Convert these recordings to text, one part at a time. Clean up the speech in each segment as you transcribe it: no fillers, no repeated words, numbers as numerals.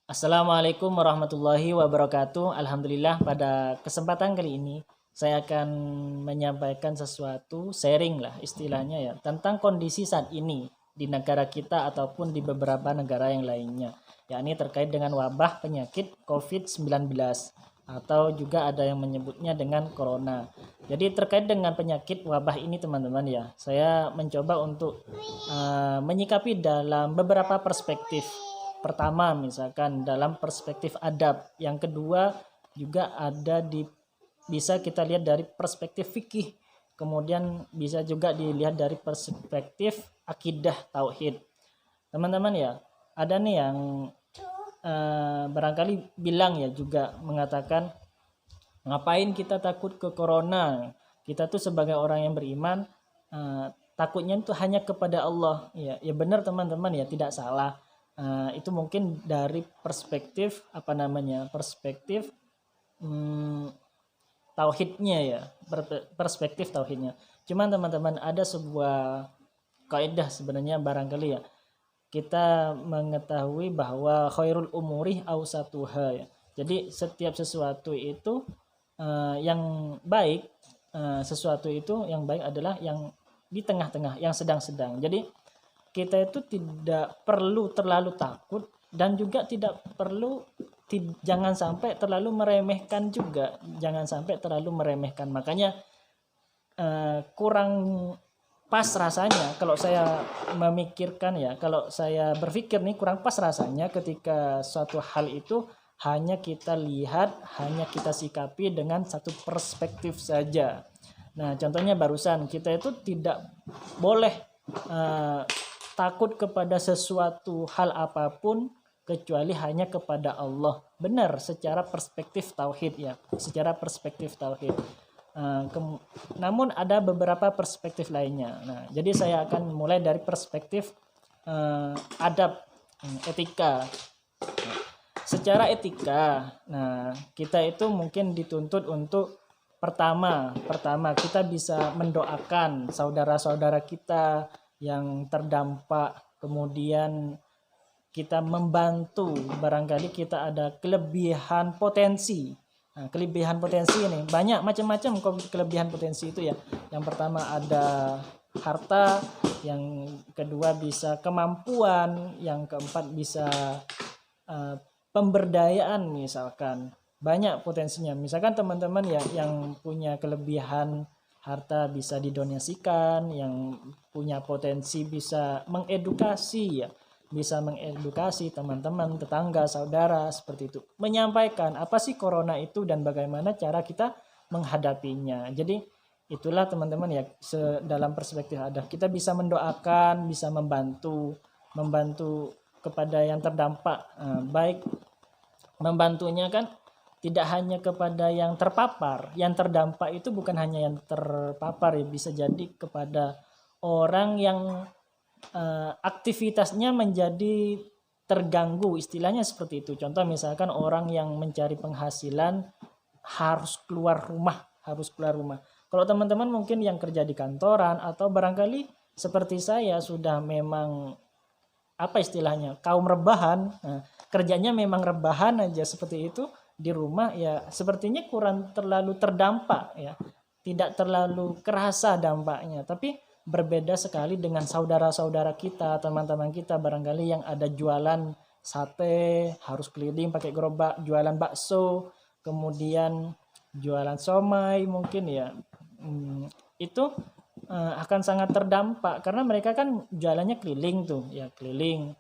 Assalamualaikum warahmatullahi wabarakatuh. Alhamdulillah pada kesempatan kali ini saya akan menyampaikan sesuatu sharing lah istilahnya ya tentang kondisi saat ini di negara kita ataupun di beberapa negara yang lainnya, yakni terkait dengan wabah penyakit COVID-19 atau juga ada yang menyebutnya dengan corona. Jadi terkait dengan penyakit wabah ini teman-teman ya, saya mencoba untuk menyikapi dalam beberapa perspektif. Pertama, misalkan dalam perspektif adab. Yang kedua, juga ada bisa kita lihat dari perspektif fikih. Kemudian bisa juga dilihat dari perspektif akidah tauhid. Teman-teman ya, ada nih yang barangkali bilang ya juga mengatakan ngapain kita takut ke corona? Kita tuh sebagai orang yang beriman takutnya itu hanya kepada Allah. Ya benar teman-teman ya, tidak salah. Itu mungkin dari perspektif perspektif tauhidnya ya, perspektif tauhidnya. Cuman teman-teman ada sebuah kaidah sebenarnya barangkali ya, kita mengetahui bahwa khairul umuri awsatuha ya. Jadi setiap sesuatu itu yang baik, sesuatu itu yang baik adalah yang di tengah-tengah, yang sedang-sedang. Jadi kita itu tidak perlu terlalu takut dan juga tidak perlu jangan sampai terlalu meremehkan juga, jangan sampai terlalu meremehkan. Makanya kurang pas rasanya kalau saya memikirkan ya, kalau saya berpikir nih kurang pas rasanya ketika suatu hal itu hanya kita lihat, hanya kita sikapi dengan satu perspektif saja. Nah, contohnya barusan kita itu tidak boleh takut kepada sesuatu hal apapun kecuali hanya kepada Allah. Benar secara perspektif tauhid ya, secara perspektif tauhid. Namun ada beberapa perspektif lainnya. Nah, jadi saya akan mulai dari perspektif adab, etika. Secara etika, nah kita itu mungkin dituntut untuk pertama kita bisa mendoakan saudara-saudara kita yang terdampak, kemudian kita membantu, barangkali kita ada kelebihan potensi. Nah, kelebihan potensi ini banyak macam-macam kelebihan potensi itu ya. Yang pertama ada harta, yang kedua bisa kemampuan, yang keempat bisa pemberdayaan misalkan. Banyak potensinya. Misalkan teman-teman ya yang punya kelebihan harta bisa didonasikan, yang punya potensi bisa mengedukasi ya, bisa mengedukasi teman-teman, tetangga, saudara seperti itu. Menyampaikan apa sih corona itu dan bagaimana cara kita menghadapinya. Jadi itulah teman-teman ya, dalam perspektif ada kita bisa mendoakan, bisa membantu kepada yang terdampak, baik membantunya kan tidak hanya kepada yang terpapar, yang terdampak itu bukan hanya yang terpapar ya, bisa jadi kepada orang yang aktivitasnya menjadi terganggu, istilahnya seperti itu. Contoh misalkan orang yang mencari penghasilan harus keluar rumah. Kalau teman-teman mungkin yang kerja di kantoran atau barangkali seperti saya sudah memang apa istilahnya kaum rebahan, kerjanya memang rebahan aja seperti itu di rumah ya, sepertinya kurang terlalu terdampak ya, tidak terlalu kerasa dampaknya. Tapi berbeda sekali dengan saudara-saudara kita, teman-teman kita barangkali yang ada jualan sate harus keliling pakai gerobak, jualan bakso, kemudian jualan somai mungkin ya, itu akan sangat terdampak karena mereka kan jalannya keliling tuh ya, keliling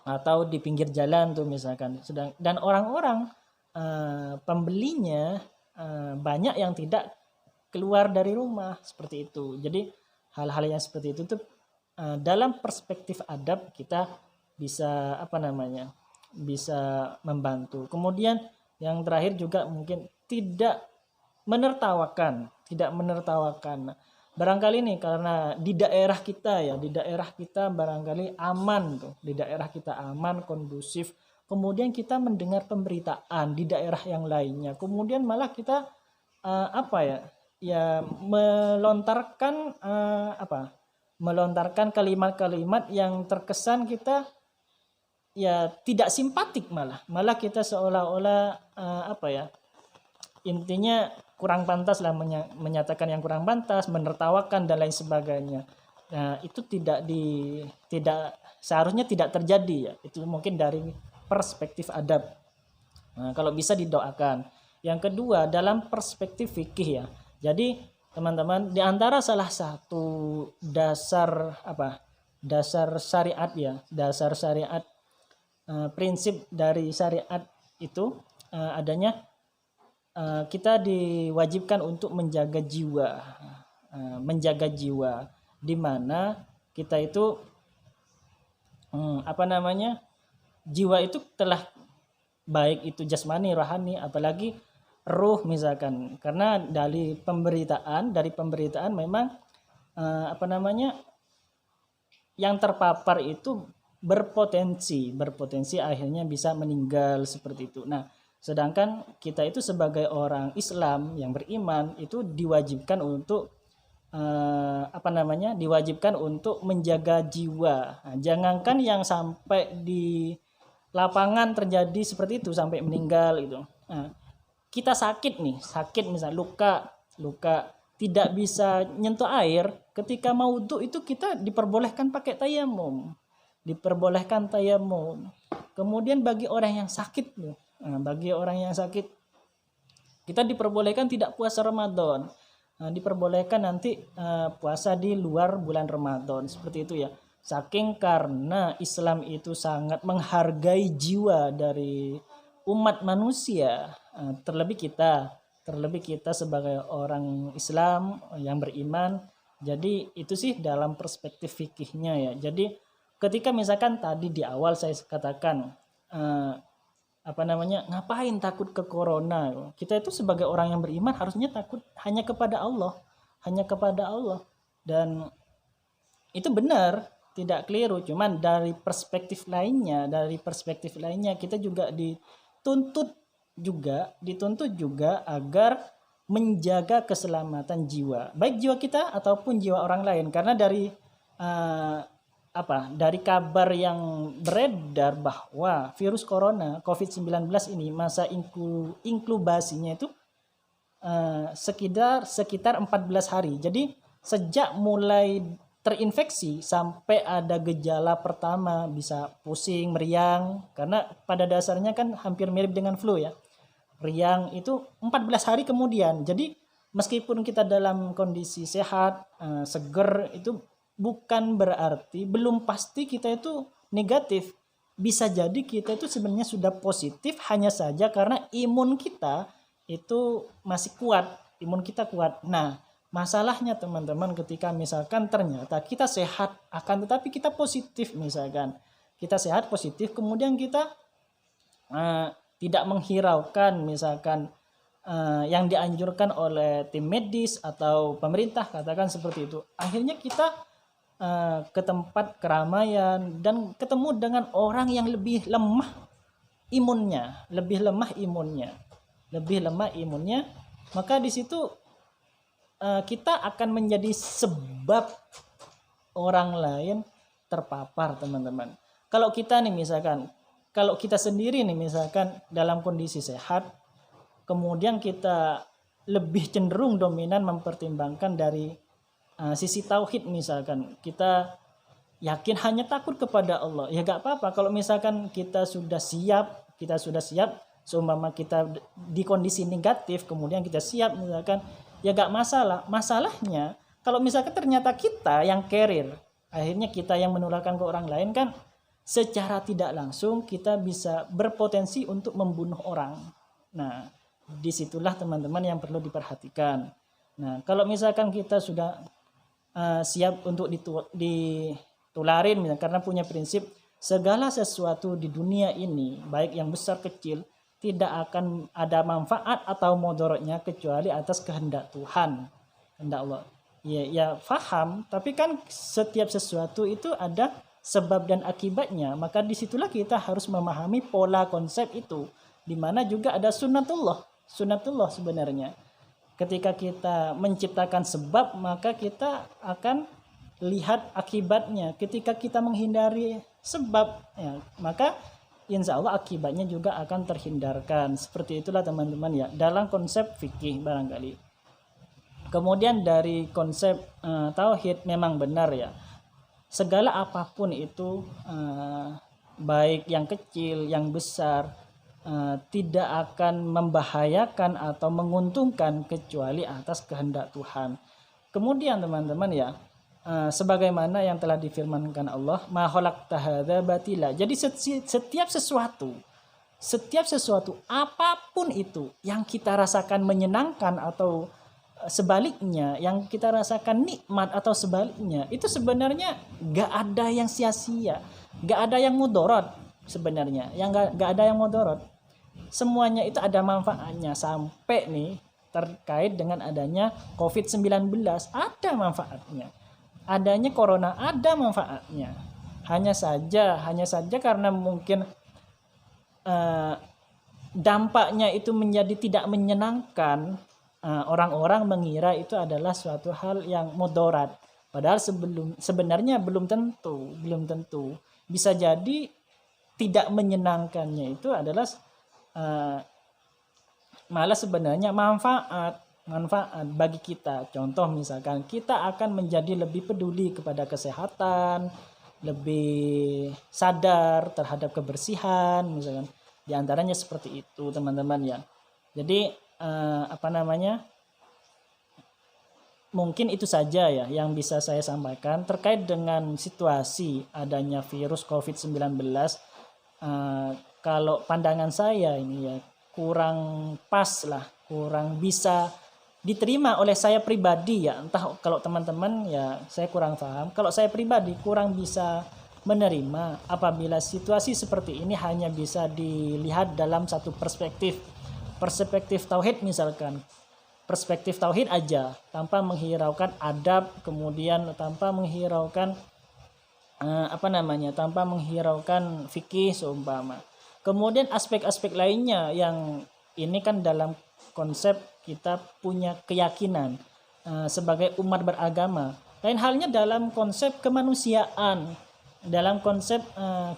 atau di pinggir jalan tuh misalkan, dan orang-orang pembelinya banyak yang tidak keluar dari rumah seperti itu. Jadi hal-hal yang seperti itu tuh dalam perspektif adab kita bisa bisa membantu. Kemudian yang terakhir juga mungkin tidak menertawakan. Barangkali nih karena di daerah kita barangkali aman tuh, di daerah kita aman, kondusif. Kemudian kita mendengar pemberitaan di daerah yang lainnya. Kemudian malah kita melontarkan kalimat-kalimat yang terkesan kita ya tidak simpatik, malah kita seolah-olah intinya kurang pantas lah, menyatakan yang kurang pantas, menertawakan dan lain sebagainya. Nah, itu tidak seharusnya tidak terjadi ya. Itu mungkin dari perspektif adab. Nah, kalau bisa didoakan. Yang kedua, dalam perspektif fikih ya. Jadi teman-teman, di antara salah satu dasar syariat ya, prinsip dari syariat itu adanya kita diwajibkan untuk menjaga jiwa, di mana kita itu jiwa itu telah, baik itu jasmani, rohani, apalagi ruh misalkan, karena dari pemberitaan memang yang terpapar itu berpotensi akhirnya bisa meninggal seperti itu. Nah, sedangkan kita itu sebagai orang Islam yang beriman itu diwajibkan untuk menjaga jiwa. Nah, jangankan yang sampai di lapangan terjadi seperti itu sampai meninggal itu. Nah, kita sakit misal luka tidak bisa nyentuh air, ketika mau wudu itu kita diperbolehkan pakai tayamum. Kemudian bagi orang yang sakit kita diperbolehkan tidak puasa Ramadan. Diperbolehkan nanti puasa di luar bulan Ramadan, seperti itu ya. Saking karena Islam itu sangat menghargai jiwa dari umat manusia, terlebih kita sebagai orang Islam yang beriman. Jadi itu sih dalam perspektif fikihnya ya. Jadi ketika misalkan tadi di awal saya katakan ngapain takut ke corona, kita itu sebagai orang yang beriman harusnya takut hanya kepada Allah, dan itu benar, tidak keliru. Cuman dari perspektif lainnya kita juga dituntut juga agar menjaga keselamatan jiwa, baik jiwa kita ataupun jiwa orang lain. Karena dari kabar yang beredar bahwa virus corona COVID-19 ini masa inkubasinya itu sekitar 14 hari. Jadi sejak mulai terinfeksi sampai ada gejala pertama, bisa pusing, meriang, karena pada dasarnya kan hampir mirip dengan flu ya. Riang itu 14 hari kemudian. Jadi meskipun kita dalam kondisi sehat, seger, itu bukan berarti, belum pasti kita itu negatif. Bisa jadi kita itu sebenarnya sudah positif, hanya saja karena imun kita itu masih kuat, Nah, masalahnya teman-teman, ketika misalkan ternyata kita sehat akan tetapi kita positif, misalkan kita sehat positif kemudian kita tidak menghiraukan misalkan yang dianjurkan oleh tim medis atau pemerintah, katakan seperti itu, akhirnya kita ke tempat keramaian dan ketemu dengan orang yang lebih lemah imunnya, maka di situ kita akan menjadi sebab orang lain terpapar, teman-teman. Kalau kita sendiri dalam kondisi sehat, kemudian kita lebih cenderung dominan mempertimbangkan dari sisi tauhid, misalkan kita yakin hanya takut kepada Allah, ya gak apa-apa. Kalau misalkan kita sudah siap, seumpama kita di kondisi negatif kemudian kita siap, misalkan, ya gak masalah. Masalahnya kalau misalkan ternyata kita yang carrier, akhirnya kita yang menularkan ke orang lain, kan secara tidak langsung kita bisa berpotensi untuk membunuh orang. Nah, disitulah teman-teman yang perlu diperhatikan. Nah, kalau misalkan kita sudah siap untuk ditularin, karena punya prinsip segala sesuatu di dunia ini, baik yang besar kecil, tidak akan ada manfaat atau mudaratnya kecuali atas kehendak Tuhan, kehendak Allah. Ya faham, tapi kan setiap sesuatu itu ada sebab dan akibatnya, maka disitulah kita harus memahami pola konsep itu, di mana juga ada sunnatullah sebenarnya. Ketika kita menciptakan sebab, maka kita akan lihat akibatnya. Ketika kita menghindari sebab, ya, maka insya Allah akibatnya juga akan terhindarkan. Seperti itulah teman-teman ya, dalam konsep fikih barangkali. Kemudian dari konsep tauhid, memang benar ya, segala apapun itu, baik yang kecil, yang besar, tidak akan membahayakan atau menguntungkan kecuali atas kehendak Tuhan. Kemudian teman-teman ya, sebagaimana yang telah difirmankan Allah, ma khalaqta hadza batila. Jadi setiap sesuatu apapun itu yang kita rasakan menyenangkan atau sebaliknya, yang kita rasakan nikmat atau sebaliknya, itu sebenarnya gak ada yang sia-sia, gak ada yang mudarat sebenarnya, yang gak ada yang mudarat. Semuanya itu ada manfaatnya. Sampai nih terkait dengan adanya COVID-19 ada manfaatnya, adanya corona ada manfaatnya. Hanya saja karena mungkin dampaknya itu menjadi tidak menyenangkan, orang-orang mengira itu adalah suatu hal yang mudarat, padahal sebenarnya belum tentu. Bisa jadi tidak menyenangkannya itu adalah malah sebenarnya manfaat bagi kita. Contoh misalkan kita akan menjadi lebih peduli kepada kesehatan, lebih sadar terhadap kebersihan misalkan. Di antaranya seperti itu teman-teman ya. Jadi mungkin itu saja ya yang bisa saya sampaikan terkait dengan situasi adanya virus COVID-19. Kalau pandangan saya ini ya kurang pas lah, kurang bisa diterima oleh saya pribadi ya. Entah kalau teman-teman ya, saya kurang paham. Kalau saya pribadi kurang bisa menerima apabila situasi seperti ini hanya bisa dilihat dalam satu perspektif tauhid misalkan. Perspektif tauhid aja tanpa menghiraukan adab, kemudian tanpa menghiraukan tanpa menghiraukan fikih seumpama. Kemudian aspek-aspek lainnya yang ini kan dalam konsep kita punya keyakinan sebagai umat beragama. Lain halnya dalam konsep kemanusiaan, dalam konsep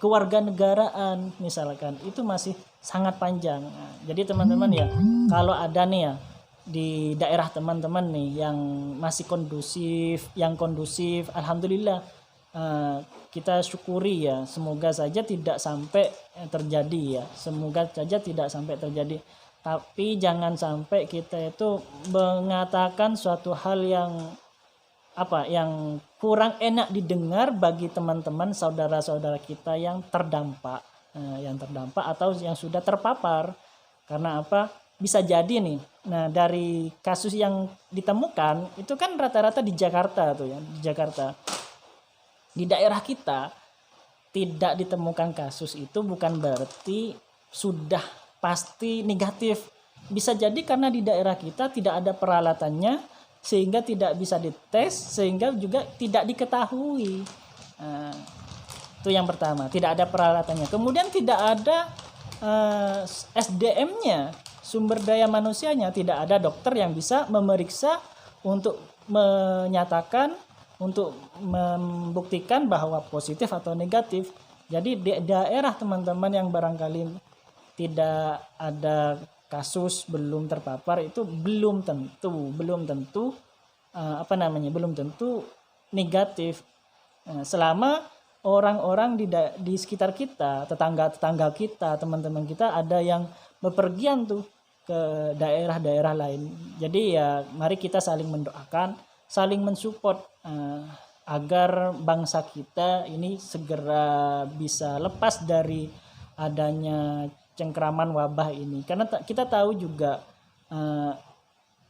kewarganegaraan misalkan, itu masih sangat panjang. Jadi teman-teman ya, kalau ada nih ya di daerah teman-teman nih yang masih kondusif, alhamdulillah, kita syukuri ya, semoga saja tidak sampai terjadi ya, tapi jangan sampai kita itu mengatakan suatu hal yang kurang enak didengar bagi teman-teman saudara-saudara kita yang terdampak atau yang sudah terpapar. Karena bisa jadi nih, nah dari kasus yang ditemukan itu kan rata-rata di Jakarta tuh ya, di daerah kita tidak ditemukan kasus itu bukan berarti sudah pasti negatif. Bisa jadi karena di daerah kita tidak ada peralatannya sehingga tidak bisa dites, sehingga juga tidak diketahui. Itu yang pertama, tidak ada peralatannya. Kemudian tidak ada SDM-nya, sumber daya manusianya, tidak ada dokter yang bisa memeriksa untuk menyatakan, untuk membuktikan bahwa positif atau negatif. Jadi di daerah teman-teman yang barangkali tidak ada kasus, belum terpapar, itu belum tentu negatif. Selama orang-orang di sekitar kita, tetangga kita, teman-teman kita ada yang bepergian tuh ke daerah-daerah lain. Jadi ya mari kita saling mendoakan, saling mensupport agar bangsa kita ini segera bisa lepas dari adanya cengkraman wabah ini. Karena kita tahu juga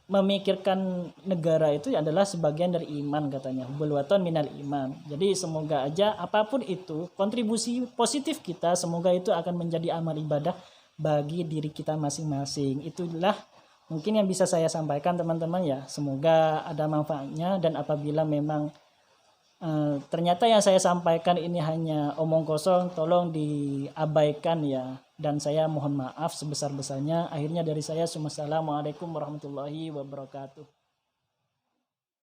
memikirkan negara itu adalah sebagian dari iman katanya. Bulwaton minal iman. Jadi semoga aja apapun itu kontribusi positif kita, semoga itu akan menjadi amal ibadah bagi diri kita masing-masing. Itulah mungkin yang bisa saya sampaikan teman-teman ya. Semoga ada manfaatnya, dan apabila memang ternyata yang saya sampaikan ini hanya omong kosong, tolong diabaikan ya, dan saya mohon maaf sebesar-besarnya. Akhirnya dari saya, Assalamualaikum warahmatullahi wabarakatuh.